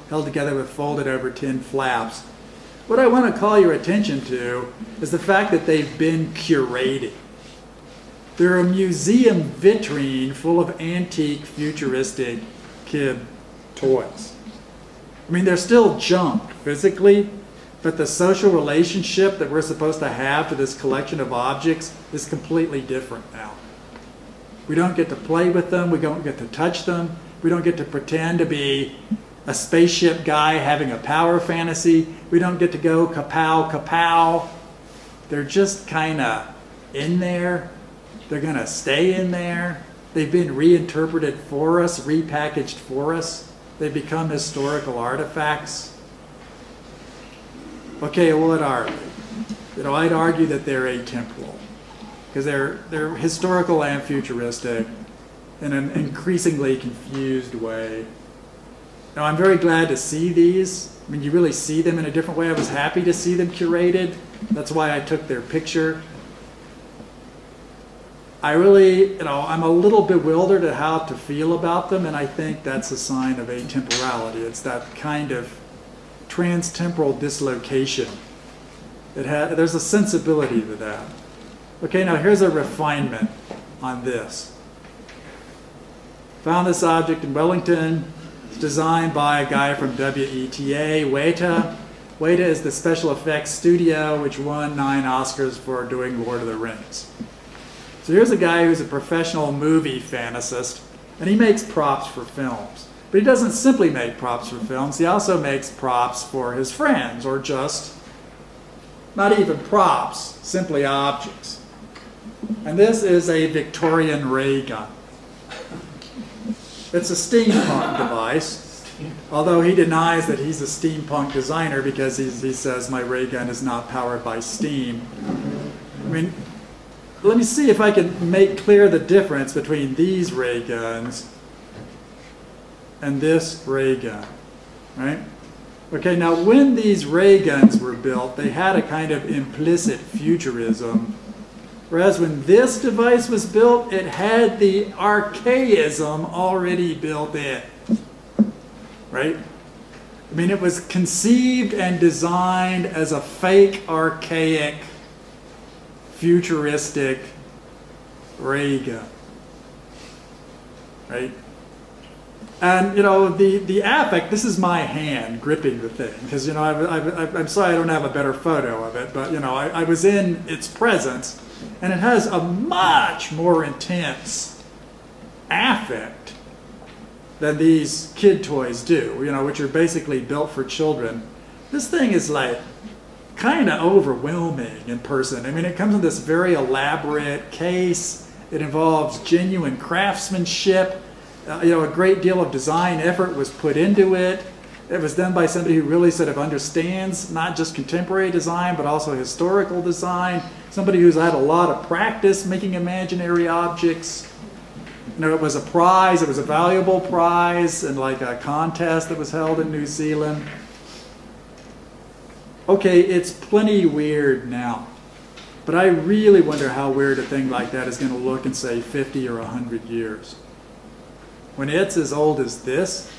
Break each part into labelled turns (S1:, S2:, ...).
S1: held together with folded over tin flaps. What I want to call your attention to is the fact that they've been curated. They're a museum vitrine full of antique, futuristic kid toys. I mean, they're still junk physically, but the social relationship that we're supposed to have to this collection of objects is completely different now. We don't get to play with them, we don't get to touch them, we don't get to pretend to be a spaceship guy having a power fantasy, we don't get to go kapow, kapow. They're just kind of in there, they're going to stay in there, they've been reinterpreted for us, repackaged for us, they've become historical artifacts. Okay, what are they? You know, I'd argue that they're atemporal, because they're historical and futuristic in an increasingly confused way. Now, I'm very glad to see these. I mean, you really see them in a different way. I was happy to see them curated. That's why I took their picture. I really, you know, I'm a little bewildered at how to feel about them, and I think that's a sign of atemporality. It's that kind of transtemporal dislocation. There's a sensibility to that. Okay, now here's a refinement on this. Found this object in Wellington. It's designed by a guy from WETA, Weta. Weta is the special effects studio which won 9 Oscars for doing Lord of the Rings. So here's a guy who's a professional movie fantasist, and he makes props for films. But he doesn't simply make props for films, he also makes props for his friends, or just, not even props, simply objects. And this is a Victorian ray gun. It's a steampunk device, although he denies that he's a steampunk designer because he says my ray gun is not powered by steam. I mean, let me see if I can make clear the difference between these ray guns and this ray gun, right? Okay, now when these ray guns were built, they had a kind of implicit futurism, whereas when this device was built, it had the archaism already built in, right? I mean, it was conceived and designed as a fake, archaic, futuristic ray gun, right? And, you know, the affect, this is my hand gripping the thing, because, you know, I'm sorry I don't have a better photo of it, but, you know, I was in its presence, and it has a much more intense affect than these kid toys do, you know, which are basically built for children. This thing is like kind of overwhelming in person. I mean, it comes in this very elaborate case. It involves genuine craftsmanship. You know, a great deal of design effort was put into it. It was done by somebody who really sort of understands not just contemporary design, but also historical design. Somebody who's had a lot of practice making imaginary objects. You know, it was a prize, it was a valuable prize in like a contest that was held in New Zealand. Okay, it's plenty weird now, but I really wonder how weird a thing like that is going to look in, say, 50 or 100 years. When it's as old as this,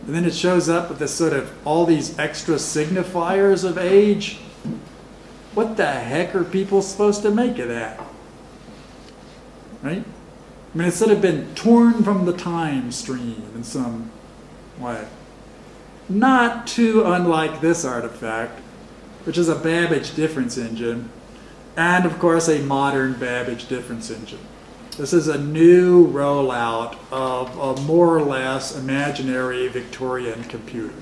S1: and then it shows up with this sort of all these extra signifiers of age, what the heck are people supposed to make of that? Right? I mean, it's sort of been torn from the time stream in some way. Not too unlike this artifact, which is a Babbage difference engine, and of course a modern Babbage difference engine. This is a new rollout of a more or less imaginary Victorian computer.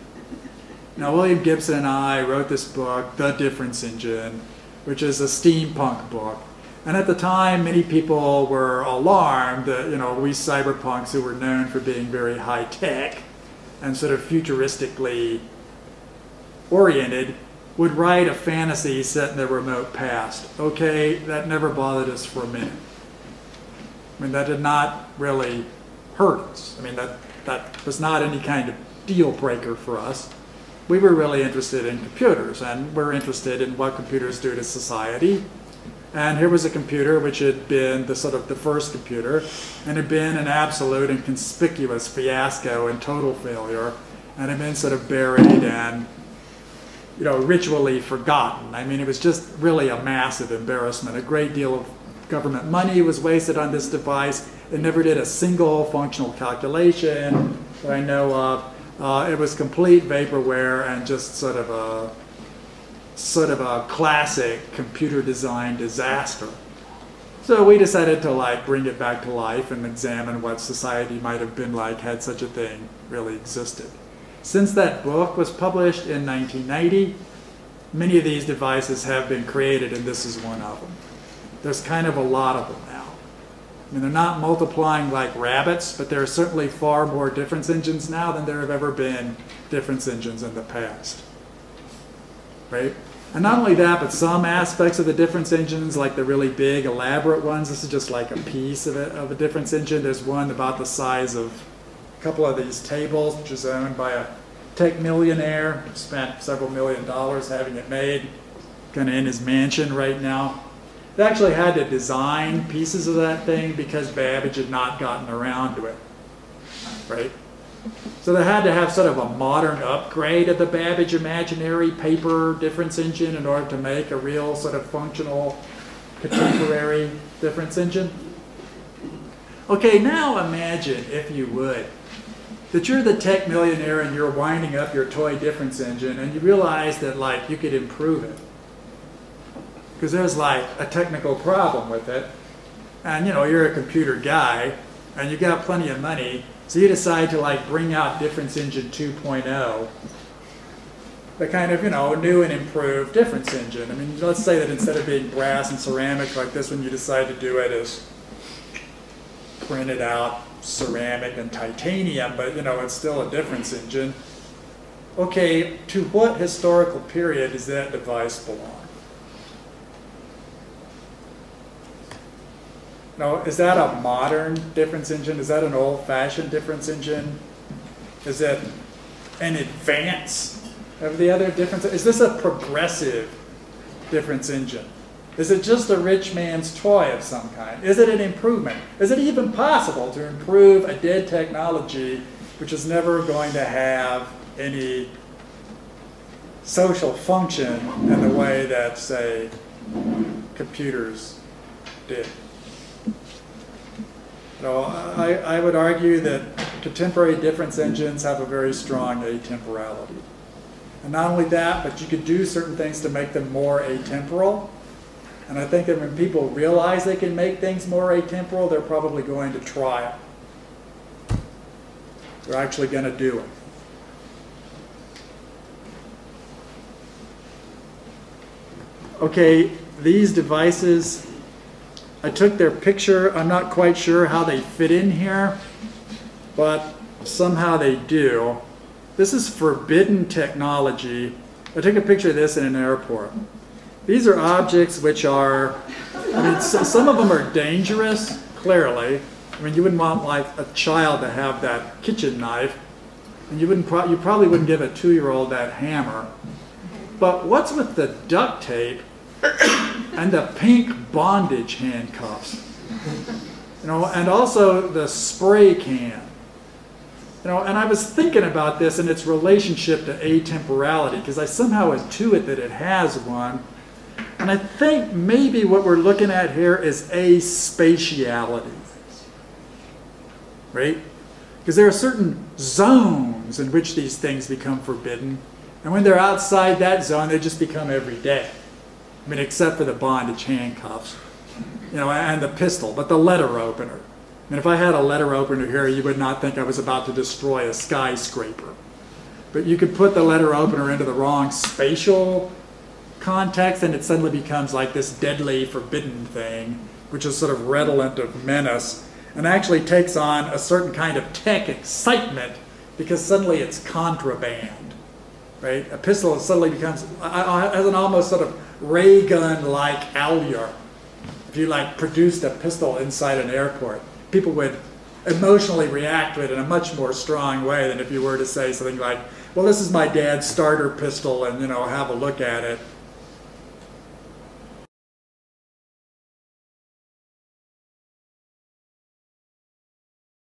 S1: Now, William Gibson and I wrote this book, The Difference Engine, which is a steampunk book. And at the time, many people were alarmed that, you know, we cyberpunks who were known for being very high-tech and sort of futuristically oriented would write a fantasy set in the remote past. Okay, that never bothered us for a minute. I mean, that did not really hurt us. I mean, that was not any kind of deal breaker for us. We were really interested in computers, and we're interested in what computers do to society. And here was a computer which had been the first computer, and had been an absolute and conspicuous fiasco and total failure. and had been sort of buried and, you know, ritually forgotten. I mean, it was just really a massive embarrassment. A great deal of government money was wasted on this device. It never did a single functional calculation that I know of. It was complete vaporware and just sort of a classic computer design disaster. So we decided to like bring it back to life and examine what society might have been like had such a thing really existed. Since that book was published in 1990, many of these devices have been created, and this is one of them. There's kind of a lot of them now. I mean, they're not multiplying like rabbits, but there are certainly far more difference engines now than there have ever been difference engines in the past. Right? And not only that, but some aspects of the difference engines, like the really big, elaborate ones, this is just like a piece of a difference engine. There's one about the size of a couple of these tables, which is owned by a tech millionaire who spent several $1 million having it made, kind of in his mansion right now. They actually had to design pieces of that thing because Babbage had not gotten around to it, right? So they had to have sort of a modern upgrade of the Babbage imaginary paper difference engine in order to make a real sort of functional contemporary difference engine. Okay, now imagine, if you would, that you're the tech millionaire and you're winding up your toy difference engine and you realize that like you could improve it. Because there's like a technical problem with it. And you know, you're a computer guy and you got plenty of money. So you decide to like bring out Difference Engine 2.0, the kind of, you know, new and improved difference engine. I mean, let's say that instead of being brass and ceramic like this one, you decide to do it as printed out ceramic and titanium, but you know, it's still a difference engine. Okay, to what historical period does that device belong? Now, is that a modern difference engine? Is that an old-fashioned difference engine? Is it an advance of the other difference? Is this a progressive difference engine? Is it just a rich man's toy of some kind? Is it an improvement? Is it even possible to improve a dead technology which is never going to have any social function in the way that, say, computers did? No, I would argue that contemporary difference engines have a very strong atemporality. And not only that, but you could do certain things to make them more atemporal. And I think that when people realize they can make things more atemporal, they're probably going to try it. They're actually going to do it. Okay, these devices, I took their picture. I'm not quite sure how they fit in here, but somehow they do. This is forbidden technology. I took a picture of this in an airport. These are objects which are, I mean, some of them are dangerous, clearly. I mean, you wouldn't want like a child to have that kitchen knife, and you probably wouldn't give a 2-year-old that hammer. But what's with the duct tape and the pink bondage handcuffs, you know, and also the spray can, you know, and I was thinking about this and its relationship to atemporality, because I somehow intuit that it has one, and I think maybe what we're looking at here is aspatiality, right? Because there are certain zones in which these things become forbidden, and when they're outside that zone, they just become everyday. I mean, except for the bondage handcuffs, you know, and the pistol, but the letter opener. I mean, if I had a letter opener here, you would not think I was about to destroy a skyscraper. But you could put the letter opener into the wrong spatial context, and it suddenly becomes like this deadly, forbidden thing, which is sort of redolent of menace, and actually takes on a certain kind of tech excitement, because suddenly it's contraband, right? A pistol suddenly becomes, has an almost sort of ray gun-like allure. If you like produced a pistol inside an airport, people would emotionally react to it in a much more strong way than if you were to say something like, well, this is my dad's starter pistol, and you know, have a look at it.